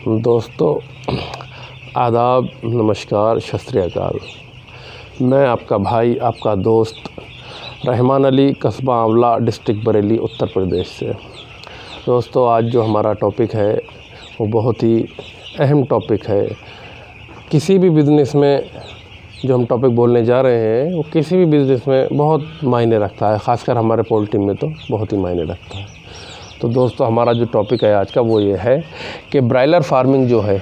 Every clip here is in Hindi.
दोस्तों आदाब, नमस्कार, सत श्री अकाल। मैं आपका भाई, आपका दोस्त रहमान अली, कस्बा आंवला, डिस्ट्रिक्ट बरेली, उत्तर प्रदेश से। दोस्तों आज जो हमारा टॉपिक है वो बहुत ही अहम टॉपिक है। किसी भी बिज़नेस में जो हम टॉपिक बोलने जा रहे हैं वो किसी भी बिज़नेस में बहुत मायने रखता है, ख़ासकर हमारे पोल्ट्री में तो बहुत ही मायने रखता है। तो दोस्तों हमारा जो टॉपिक है आज का वो ये है कि ब्रायलर फार्मिंग जो है,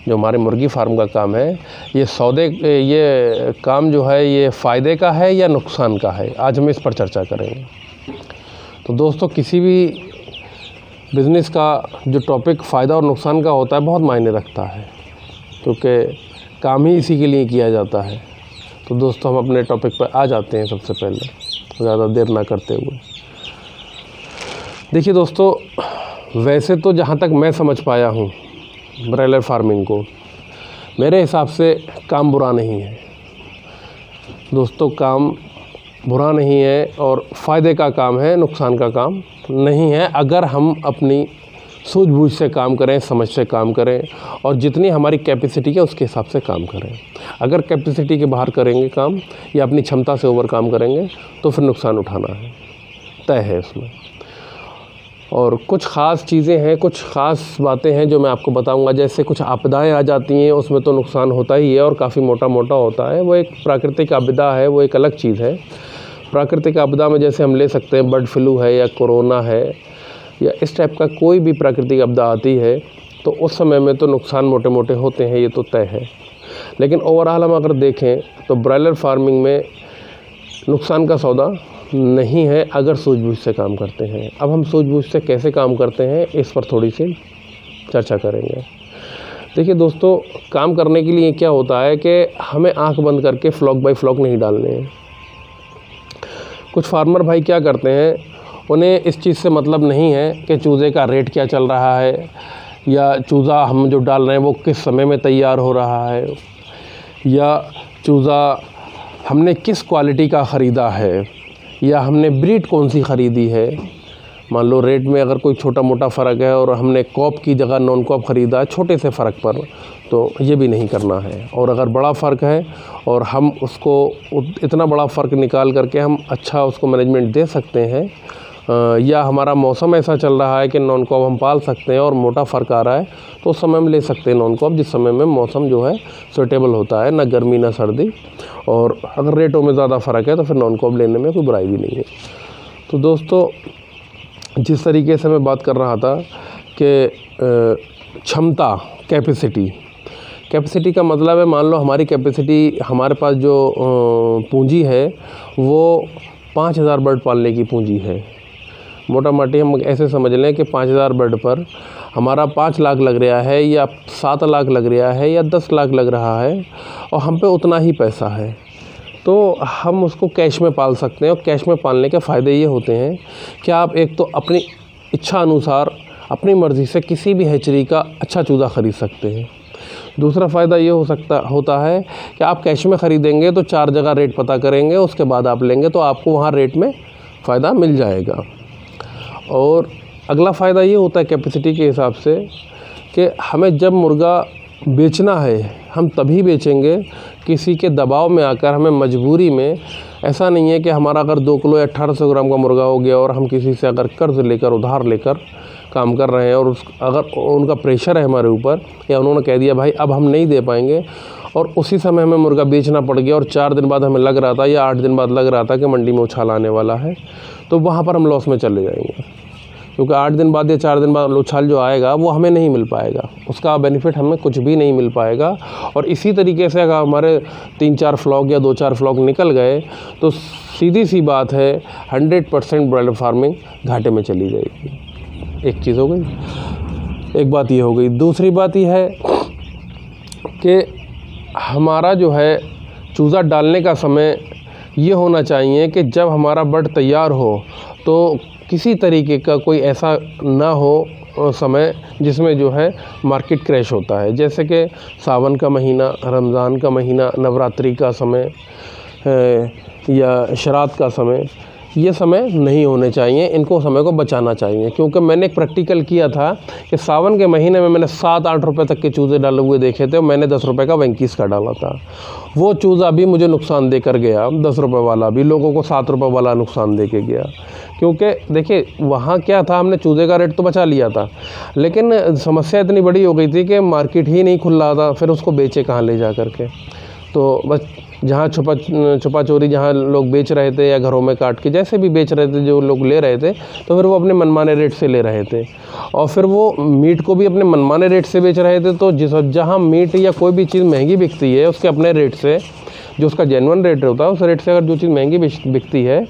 जो हमारे मुर्गी फार्म का काम है, ये काम जो है ये फ़ायदे का है या नुकसान का है, आज हम इस पर चर्चा करेंगे। तो दोस्तों किसी भी बिज़नेस का जो टॉपिक फ़ायदा और नुकसान का होता है बहुत मायने रखता है, क्योंकि काम ही इसी के लिए किया जाता है। तो दोस्तों हम अपने टॉपिक पर आ जाते हैं। सबसे पहले ज़्यादा देर ना करते हुए देखिए दोस्तों, वैसे तो जहाँ तक मैं समझ पाया हूँ ब्रायलर फार्मिंग को, मेरे हिसाब से काम बुरा नहीं है दोस्तों। काम बुरा नहीं है और फ़ायदे का काम है, नुकसान का काम नहीं है, अगर हम अपनी सूझबूझ से काम करें, समझ से काम करें और जितनी हमारी कैपेसिटी है उसके हिसाब से काम करें। अगर कैपेसिटी के बाहर करेंगे काम या अपनी क्षमता से ओवर काम करेंगे तो फिर नुकसान उठाना है, तय है उसमें। और कुछ ख़ास चीज़ें हैं, कुछ ख़ास बातें हैं जो मैं आपको बताऊंगा। जैसे कुछ आपदाएं आ जाती हैं, उसमें तो नुकसान होता ही है और काफ़ी मोटा मोटा होता है। वो एक प्राकृतिक आपदा है, वो एक अलग चीज़ है। प्राकृतिक आपदा में जैसे हम ले सकते हैं बर्ड फ्लू है या कोरोना है या इस टाइप का कोई भी प्राकृतिक आपदा आती है तो उस समय में तो नुकसान मोटे मोटे होते हैं, ये तो तय है। लेकिन ओवरऑल हम अगर देखें तो ब्रायलर फार्मिंग में नुकसान का सौदा नहीं है अगर सूझबूझ से काम करते हैं। अब हम सूझबूझ से कैसे काम करते हैं इस पर थोड़ी सी चर्चा करेंगे। देखिए दोस्तों, काम करने के लिए क्या होता है कि हमें आंख बंद करके फ्लॉक बाय फ्लॉक नहीं डालने हैं। कुछ फार्मर भाई क्या करते हैं, उन्हें इस चीज़ से मतलब नहीं है कि चूज़े का रेट क्या चल रहा है या चूज़ा हम जो डाल रहे हैं वो किस समय में तैयार हो रहा है या चूज़ा हमने किस क्वालिटी का ख़रीदा है या हमने ब्रीड कौन सी ख़रीदी है। मान लो रेट में अगर कोई छोटा मोटा फ़र्क है और हमने कॉप की जगह नॉन कॉप ख़रीदा है छोटे से फ़र्क पर, तो ये भी नहीं करना है। और अगर बड़ा फ़र्क है और हम उसको इतना बड़ा फ़र्क निकाल करके हम अच्छा उसको मैनेजमेंट दे सकते हैं या हमारा मौसम ऐसा चल रहा है कि नॉन कॉप हम पाल सकते हैं और मोटा फ़र्क आ रहा है तो उस समय हम ले सकते हैं नॉन कॉप, जिस समय में मौसम जो है सूटेबल होता है, ना गर्मी ना सर्दी। और अगर रेटों में ज़्यादा फ़र्क है तो फिर नॉन कॉप लेने में कोई बुराई भी नहीं है। तो दोस्तों जिस तरीके से मैं बात कर रहा था कि क्षमता, कैपेसिटी का मतलब है, मान लो हमारी कैपेसिटी, हमारे पास जो पूंजी है वो 5000 बर्ड पालने की पूंजी है। मोटा मोटी हम ऐसे समझ लें कि 5000 बर्ड पर हमारा 5 लाख लग रहा है या 7 लाख लग रहा है या 10 लाख लग रहा है और हम पे उतना ही पैसा है, तो हम उसको कैश में पाल सकते हैं। और कैश में पालने के फ़ायदे ये होते हैं कि आप एक तो अपनी इच्छा अनुसार अपनी मर्ज़ी से किसी भी हैचरी का अच्छा चूज़ा ख़रीद सकते हैं। दूसरा फ़ायदा ये होता है कि आप कैश में ख़रीदेंगे तो 4 जगह रेट पता करेंगे, उसके बाद आप लेंगे तो आपको वहाँ रेट में फ़ायदा मिल जाएगा। और अगला फ़ायदा ये होता है कैपेसिटी के हिसाब से कि हमें जब मुर्गा बेचना है हम तभी बेचेंगे, किसी के दबाव में आकर, हमें मजबूरी में। ऐसा नहीं है कि हमारा अगर 2 किलो या 1800 ग्राम का मुर्गा हो गया और हम किसी से अगर कर्ज़ लेकर, उधार लेकर काम कर रहे हैं और अगर उनका प्रेशर है हमारे ऊपर या उन्होंने कह दिया भाई अब हम नहीं दे पाएंगे और उसी समय हमें मुर्गा बेचना पड़ गया और 4 दिन बाद हमें लग रहा था या 8 दिन बाद लग रहा था कि मंडी में उछाल आने वाला है, तो वहाँ पर हम लॉस में चले जाएंगे। क्योंकि 8 दिन बाद या 4 दिन बाद उछाल जो आएगा वो हमें नहीं मिल पाएगा, उसका बेनिफिट हमें कुछ भी नहीं मिल पाएगा। और इसी तरीके से अगर हमारे 3-4 फ्लॉक या 2-4 फ्लॉक निकल गए तो सीधी सी बात है 100% ब्रायलर फार्मिंग घाटे में चली जाएगी। एक चीज़ हो गई, एक बात ये हो गई। दूसरी बात ये है कि हमारा जो है चूज़ा डालने का समय ये होना चाहिए कि जब हमारा बर्ड तैयार हो तो किसी तरीके का कोई ऐसा ना हो समय जिसमें जो है मार्केट क्रैश होता है। जैसे कि सावन का महीना, रमज़ान का महीना, नवरात्रि का समय या श्राद्ध का समय, ये समय नहीं होने चाहिए, इनको समय को बचाना चाहिए। क्योंकि मैंने एक प्रैक्टिकल किया था कि सावन के महीने में मैंने 7-8 रुपये तक के चूज़े डाले हुए देखे थे और मैंने 10 रुपये का वेंकीस का डाला था। वो चूज़ा भी मुझे नुकसान दे कर गया, 10 रुपये वाला भी लोगों को 7 रुपये वाला नुकसान दे के गया। क्योंकि देखिए वहाँ क्या था, हमने चूज़े का रेट तो बचा लिया था, लेकिन समस्या इतनी बड़ी हो गई थी कि मार्केट ही नहीं खुल रहा था, फिर उसको बेचे कहाँ ले जा कर के। तो बस जहाँ छुपा चोरी जहाँ लोग बेच रहे थे या घरों में काट के जैसे भी बेच रहे थे, जो लोग ले रहे थे, तो फिर वो अपने मनमाने रेट से ले रहे थे और फिर वो मीट को भी अपने मनमाने रेट से बेच रहे थे। तो जहाँ मीट या कोई भी चीज़ महंगी बिकती है उसके अपने रेट से, जो उसका जेन्युइन रेट होता है उस रेट से अगर जो चीज़ महंगी बिकती है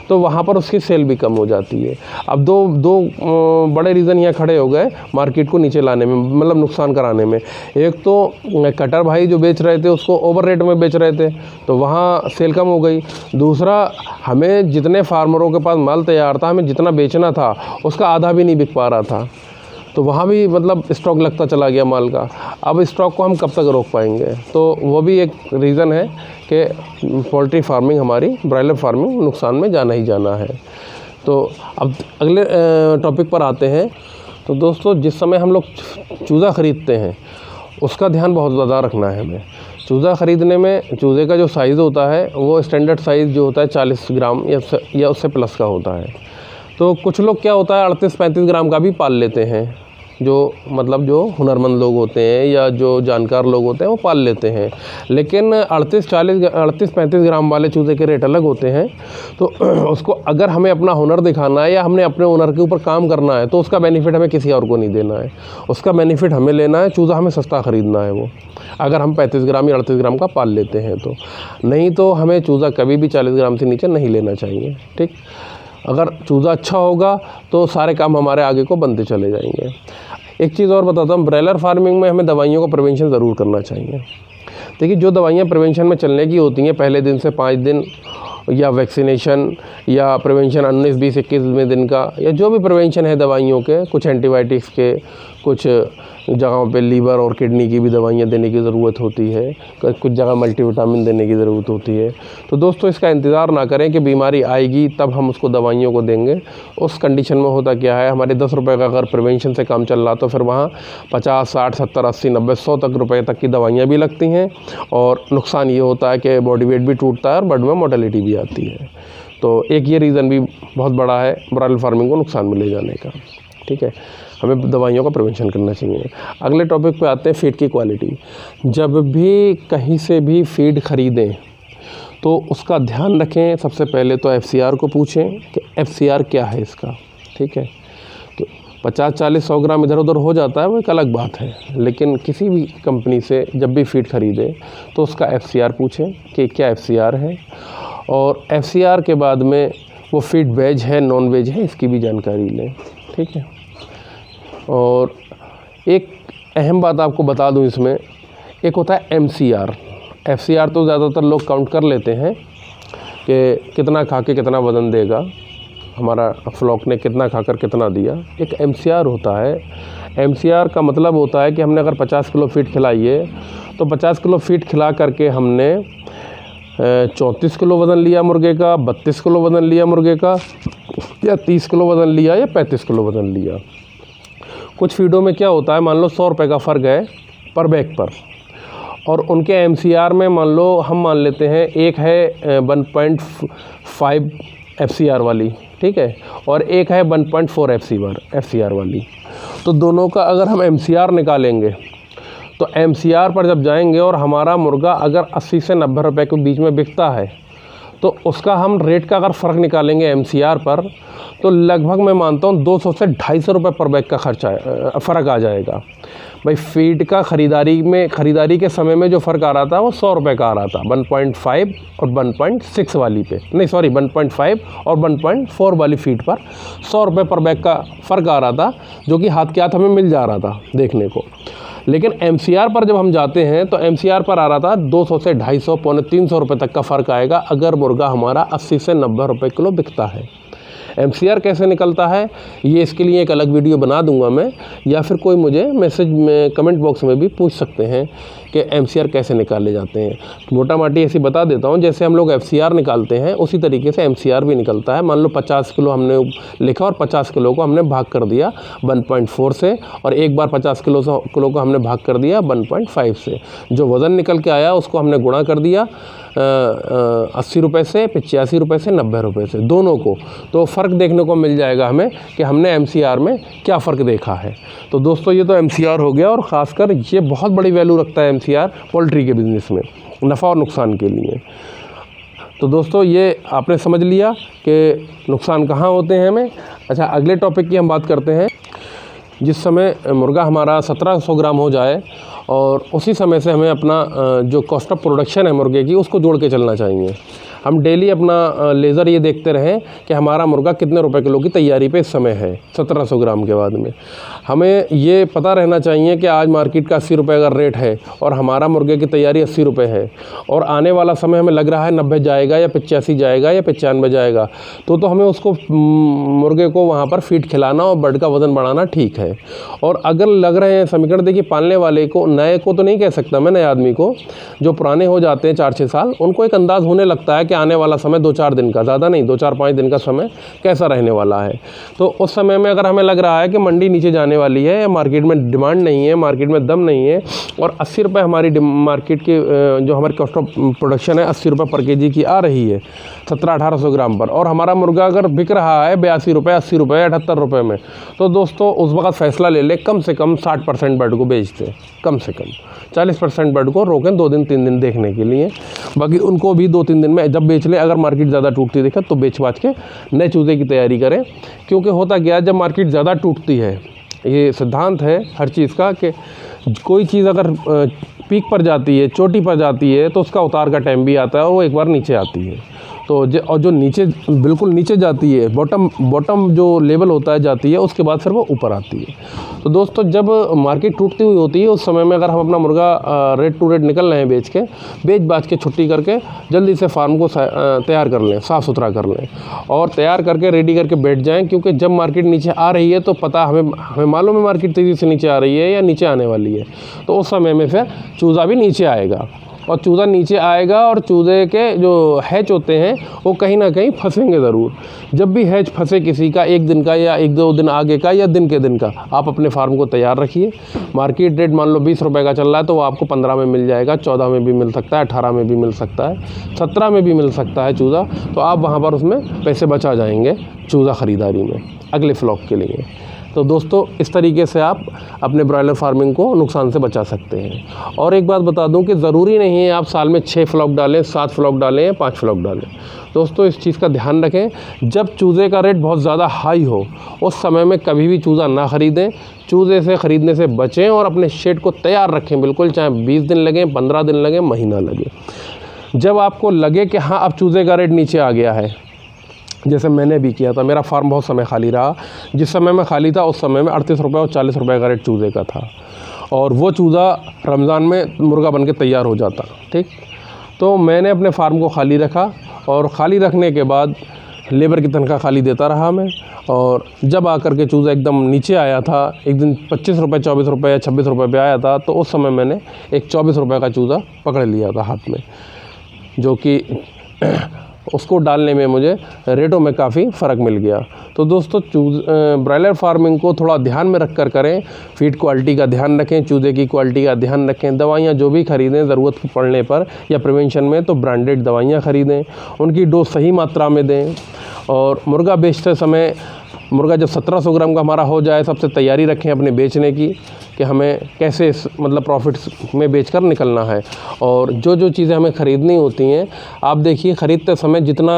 तो वहाँ पर उसकी सेल भी कम हो जाती है। अब दो बड़े रीज़न यहाँ खड़े हो गए मार्केट को नीचे लाने में, मतलब नुकसान कराने में। एक तो कटर भाई जो बेच रहे थे उसको ओवर रेट में बेच रहे थे तो वहाँ सेल कम हो गई। दूसरा, हमें जितने फार्मरों के पास माल तैयार था, हमें जितना बेचना था उसका आधा भी नहीं बिक पा रहा था, तो वहाँ भी मतलब स्टॉक लगता चला गया माल का। अब स्टॉक को हम कब तक रोक पाएंगे? तो वो भी एक रीज़न है कि पोल्ट्री फार्मिंग हमारी, ब्रॉयलर फार्मिंग नुकसान में जाना ही जाना है। तो अब अगले टॉपिक पर आते हैं। तो दोस्तों, जिस समय हम लोग चूज़ा ख़रीदते हैं उसका ध्यान बहुत ज़्यादा रखना है हमें। चूज़ा ख़रीदने में चूज़े का जो साइज़ होता है वो स्टैंडर्ड साइज़ जो होता है 40 ग्राम या उससे प्लस का होता है। तो कुछ लोग क्या होता है 38-35 ग्राम का भी पाल लेते हैं, जो मतलब जो हुनरमंद लोग होते हैं या जो जानकार लोग होते हैं वो पाल लेते हैं। लेकिन 38-35 ग्राम वाले चूज़े के रेट अलग होते हैं। तो उसको अगर हमें अपना हुनर दिखाना है या हमने अपने हुनर के ऊपर काम करना है तो उसका बेनिफिट हमें किसी और को नहीं देना है, उसका बेनिफिट हमें लेना है। चूज़ा हमें सस्ता ख़रीदना है वो, अगर हम 35 ग्राम या 38 ग्राम का पाल लेते हैं तो। नहीं तो हमें चूज़ा कभी भी 40 ग्राम से नीचे नहीं लेना चाहिए। ठीक, अगर चूज़ा अच्छा होगा तो सारे काम हमारे आगे को बनते चले जाएंगे। एक चीज़ और बताता हूँ, ब्रॉयलर फार्मिंग में हमें दवाइयों का प्रिवेंशन ज़रूर करना चाहिए। देखिए, जो दवाइयाँ प्रिवेंशन में चलने की होती हैं पहले दिन से 5 दिन, या वैक्सीनेशन या प्रिवेंशन 19, 20, 21वें दिन का, या जो भी प्रिवेंशन है दवाइयों के, कुछ एंटीबायोटिक्स के, कुछ जगहों पे लीवर और किडनी की भी दवाइयाँ देने की ज़रूरत होती है, कुछ जगह मल्टीविटामिन देने की ज़रूरत होती है। तो दोस्तों, इसका इंतज़ार ना करें कि बीमारी आएगी तब हम उसको दवाइयों को देंगे। उस कंडीशन में होता क्या है, हमारे 10 रुपये का अगर प्रिवेंशन से काम चल रहा तो फिर वहाँ 50, 60, 70, 80, 90, 100 तक रुपये तक की दवाइयाँ भी लगती हैं और नुकसान ये होता है कि बॉडी वेट भी टूटता है और ब्लड में मोर्टेलिटी भी आती है। तो एक ये रीज़न भी बहुत बड़ा है ब्रॉयलर फार्मिंग को नुकसान में ले जाने का। ठीक है, हमें दवाइयों का प्रिवेंशन करना चाहिए। अगले टॉपिक पे आते हैं, फीड की क्वालिटी। जब भी कहीं से भी फीड ख़रीदें तो उसका ध्यान रखें। सबसे पहले तो FCR को पूछें कि FCR क्या है इसका। ठीक है, तो 50, 40, 100 ग्राम इधर उधर हो जाता है वो एक अलग बात है, लेकिन किसी भी कंपनी से जब भी फीड ख़रीदें तो उसका FCR पूछें कि क्या FCR है, और FCR के बाद में वो फीड वेज है नॉन वेज है इसकी भी जानकारी लें। ठीक है, और एक अहम बात आपको बता दूं, इसमें एक होता है MCR। FCR तो ज़्यादातर लोग काउंट कर लेते हैं कि कितना खा के कितना वज़न देगा, हमारा फ्लॉक ने कितना खाकर कितना दिया। एक MCR होता है। MCR का मतलब होता है कि हमने अगर 50 किलो फीड खिलाई है तो 50 किलो फीड खिला करके हमने 34 किलो वज़न लिया मुर्गे का, 32 किलो वज़न लिया मुर्गे का, या 30 किलो वज़न लिया, या 35 किलो वज़न लिया। कुछ फीडों में क्या होता है, मान लो 100 रुपये का फ़र्क है पर बैग पर, और उनके MCR में मान लो हम मान लेते हैं एक है 1.5 FCR वाली, ठीक है, और एक है 1.4 FCR वाली। तो दोनों का अगर हम MCR निकालेंगे तो MCR पर जब जाएंगे और हमारा मुर्गा अगर 80 से 90 रुपये के बीच में बिकता है तो उसका हम रेट का अगर फ़र्क निकालेंगे MCR पर तो लगभग मैं मानता हूँ 200 से 250 रुपये पर बैग का फ़र्क आ जाएगा। भाई फीड का ख़रीदारी के समय में जो फ़र्क आ रहा था वो 100 रुपये का आ रहा था 1.5 और 1.6 वाली पे, नहीं सॉरी 1.5 और 1.4 वाली फीड पर 100 रुपये पर बैग का फ़र्क आ रहा था, जो कि हाथ के हाथ हमें मिल जा रहा था देखने को। लेकिन MCR पर जब हम जाते हैं तो MCR पर आ रहा था 200 से 250, 300 रुपये तक का फ़र्क आएगा अगर मुर्गा हमारा 80 से 90 रुपये किलो बिकता है। MCR कैसे निकलता है ये इसके लिए एक अलग वीडियो बना दूंगा मैं, या फिर कोई मुझे मैसेज में कमेंट बॉक्स में भी पूछ सकते हैं कि MCR कैसे निकाले जाते हैं। मोटा माटी ऐसे बता देता हूँ, जैसे हम लोग FCR निकालते हैं उसी तरीके से MCR भी निकलता है। मान लो 50 किलो हमने लिखा और 50 किलो को हमने भाग कर दिया 1.4 से, और एक बार 50 किलो को हमने भाग कर दिया 1.5 से। जो वज़न निकल के आया उसको हमने गुणा कर दिया 80 रुपये से, 85 रुपये से, 90 रुपये से, दोनों को। तो फ़र्क देखने को मिल जाएगा हमें कि हमने MCR में क्या फ़र्क देखा है। तो दोस्तों ये तो MCR हो गया, और ख़ासकर ये बहुत बड़ी वैल्यू रखता है MCR पोल्ट्री के बिज़नेस में, नफ़ा और नुकसान के लिए। तो दोस्तों ये आपने समझ लिया कि नुकसान कहाँ होते हैं हमें। अच्छा, अगले टॉपिक की हम बात करते हैं। जिस समय मुर्गा हमारा 1700 ग्राम हो जाए और उसी समय से हमें अपना जो कॉस्ट ऑफ प्रोडक्शन है मुर्गे की उसको जोड़ के चलना चाहिए। हम डेली अपना लेज़र ये देखते रहें कि हमारा मुर्गा कितने रुपए किलो की तैयारी पे इस समय है 1700 ग्राम के बाद में। हमें ये पता रहना चाहिए कि आज मार्केट का 80 रुपये अगर रेट है और हमारा मुर्गे की तैयारी 80 रुपये है, और आने वाला समय हमें लग रहा है 90 जाएगा या 85 जाएगा या 95 जाएगा, तो हमें उसको मुर्गे को वहाँ पर फीड खिलाना और बर्ड का वज़न बढ़ाना ठीक है। और अगर लग रहे हैं समीकरण, देखिए पालने वाले को, नए को तो नहीं कह सकता मैं, नए आदमी को, जो पुराने हो जाते हैं 4-6 साल, उनको एक अंदाज़ होने लगता है कि आने वाला समय 2-4 दिन का, ज़्यादा नहीं 2-4-5 दिन का समय कैसा रहने वाला है। तो उस समय में अगर हमें लग रहा है कि मंडी नीचे जाने वाली है या मार्केट में डिमांड नहीं है, मार्केट में दम नहीं है, और 80 रुपये हमारी मार्केट की जो हमारी कॉस्ट ऑफ प्रोडक्शन है 80 रुपये पर केजी की आ रही है 1700-1800 ग्राम पर, और हमारा मुर्गा अगर बिक रहा है 82 रुपये, 80 रुपये, 78 रुपये में, तो दोस्तों उस वक्त फैसला ले ले कम से कम 60% बर्ड को बेच दें, कम से कम 40% बर्ड को रोकें 2 दिन 3 दिन देखने के लिए। बाकी उनको भी 2-3 दिन में जब बेच लें, अगर मार्केट ज़्यादा टूटती दिखे तो बेच बाच के नए चूज़े की तैयारी करें। क्योंकि होता क्या है, जब मार्केट ज़्यादा टूटती है, ये सिद्धांत है हर चीज़ का कि कोई चीज़ अगर पीक पर जाती है, चोटी पर जाती है, तो उसका उतार का टाइम भी आता है और वो एक बार नीचे आती है। तो और जो नीचे बिल्कुल नीचे जाती है, बॉटम जो लेवल होता है जाती है, उसके बाद फिर वो ऊपर आती है। तो दोस्तों जब मार्केट टूटती हुई होती है उस समय में अगर हम अपना मुर्गा रेट टू रेट निकल रहे हैं बेच बाच के छुट्टी करके जल्दी से फार्म को तैयार कर लें, साफ़ सुथरा कर लें और तैयार करके रेडी करके बैठ जाएं। क्योंकि जब मार्केट नीचे आ रही है तो पता हमें मालूम है मार्केट तेज़ी से नीचे आ रही है या नीचे आने वाली है, तो उस समय में फिर चूज़ा भी नीचे आएगा और चूज़ा नीचे आएगा और चूज़े के जो हैच होते हैं वो कहीं ना कहीं फंसेंगे ज़रूर। जब भी हैच फंसे किसी का, 1 दिन का या 1-2 दिन आगे का या दिन के दिन का, आप अपने फार्म को तैयार रखिए। मार्केट रेट मान लो 20 रुपये का चल रहा है तो वो आपको 15 में मिल जाएगा, 14 में भी मिल सकता है, 18 में भी मिल सकता है, 17 में भी मिल सकता है चूज़ा। तो आप वहाँ पर उसमें पैसे बचा जाएंगे चूज़ा ख़रीदारी में अगले फ्लॉक के लिए। तो दोस्तों इस तरीके से आप अपने ब्रॉयलर फार्मिंग को नुकसान से बचा सकते हैं। और एक बात बता दूं कि ज़रूरी नहीं है आप साल में 6 फ्लॉक डालें, 7 फ्लॉक डालें या 5 फ्लॉक डालें। दोस्तों इस चीज़ का ध्यान रखें, जब चूज़े का रेट बहुत ज़्यादा हाई हो उस समय में कभी भी चूज़ा ना ख़रीदें। चूज़े से ख़रीदने से बचें और अपने शेड को तैयार रखें बिल्कुल, चाहे 20 दिन लगें, 15 दिन लगें, महीना लगे। जब आपको लगे कि हाँ अब चूज़े का रेट नीचे आ गया है, जैसे मैंने भी किया था, मेरा फार्म बहुत समय खाली रहा, जिस समय में खाली था उस समय में 38 रुपये और 40 रुपये का रेट चूज़े का था, और वो चूज़ा रमज़ान में मुर्गा बन के तैयार हो जाता। ठीक, तो मैंने अपने फार्म को खाली रखा और खाली रखने के बाद लेबर की तनख्वाह खाली देता रहा मैं। और जब आकर के चूज़ा एकदम नीचे आया था, एक दिन 25 रुपये, 24 रुपये या 26 रुपये पे आया था, तो उस समय मैंने एक 24 रुपये का चूज़ा पकड़ लिया था हाथ में, जो कि उसको डालने में मुझे रेटों में काफ़ी फ़र्क मिल गया। तो दोस्तों ब्रॉयलर फार्मिंग को थोड़ा ध्यान में रख कर करें, फीड क्वालिटी का ध्यान रखें, चूज़े की क्वालिटी का ध्यान रखें, दवाइयाँ जो भी ख़रीदें ज़रूरत पड़ने पर या प्रिवेंशन में तो ब्रांडेड दवाइयाँ ख़रीदें, उनकी डोज सही मात्रा में दें। और मुर्गा बेचते समय मुर्गा जब 1700 ग्राम का हमारा हो जाए, सबसे तैयारी रखें अपने बेचने की कि हमें कैसे मतलब प्रॉफिट्स में बेचकर निकलना है। और जो जो चीज़ें हमें ख़रीदनी होती हैं, आप देखिए ख़रीदते समय जितना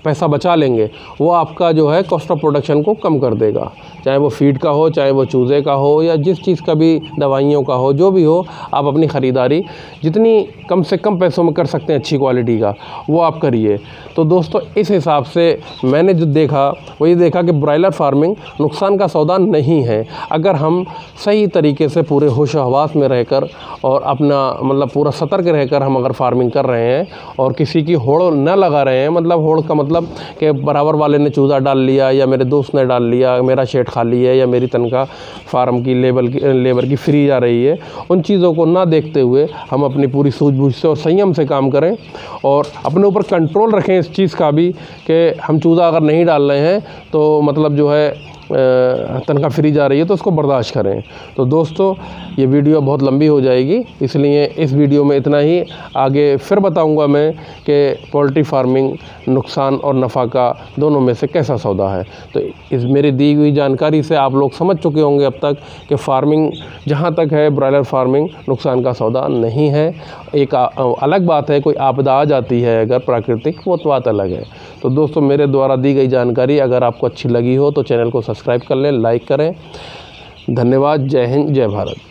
पैसा बचा लेंगे वो आपका जो है कॉस्ट ऑफ प्रोडक्शन को कम कर देगा, चाहे वो फीड का हो, चाहे वो चूज़े का हो, या जिस चीज़ का भी, दवाइयों का हो, जो भी हो, आप अपनी ख़रीदारी जितनी कम से कम पैसों में कर सकते हैं अच्छी क्वालिटी का, वो आप करिए। तो दोस्तों इस हिसाब से मैंने जो देखा वो ये देखा कि ब्रॉयलर फार्मिंग नुकसान का सौदा नहीं है, अगर हम सही सही तरीके से पूरे होश हवास में रहकर और अपना मतलब पूरा सतर्क रहकर हम अगर फार्मिंग कर रहे हैं और किसी की होड़ न लगा रहे हैं, मतलब होड़ का मतलब कि बराबर वाले ने चूज़ा डाल लिया या मेरे दोस्त ने डाल लिया, मेरा शेड खाली है या मेरी तनख्वाह फार्म की लेबर की फ्री जा रही है, उन चीज़ों को ना देखते हुए हम अपनी पूरी सूझबूझ से और संयम से काम करें और अपने ऊपर कंट्रोल रखें इस चीज़ का भी कि हम चूज़ा अगर नहीं डाल रहे हैं तो मतलब जो है तनख्वाह फ्री जा रही है तो उसको बर्दाश्त करें। तो दोस्तों ये वीडियो बहुत लंबी हो जाएगी, इसलिए इस वीडियो में इतना ही। आगे फिर बताऊंगा मैं कि पोल्ट्री फार्मिंग नुकसान और नफ़ा का दोनों में से कैसा सौदा है। तो इस मेरी दी हुई जानकारी से आप लोग समझ चुके होंगे अब तक कि फार्मिंग जहाँ तक है ब्रॉयलर फार्मिंग नुकसान का सौदा नहीं है। एक अलग बात है कोई आपदा आ जाती है अगर प्राकृतिक, वो तो बात अलग है। तो दोस्तों मेरे द्वारा दी गई जानकारी अगर आपको अच्छी लगी हो तो चैनल को सब्सक्राइब कर लें, लाइक करें। धन्यवाद। जय हिंद, जय भारत।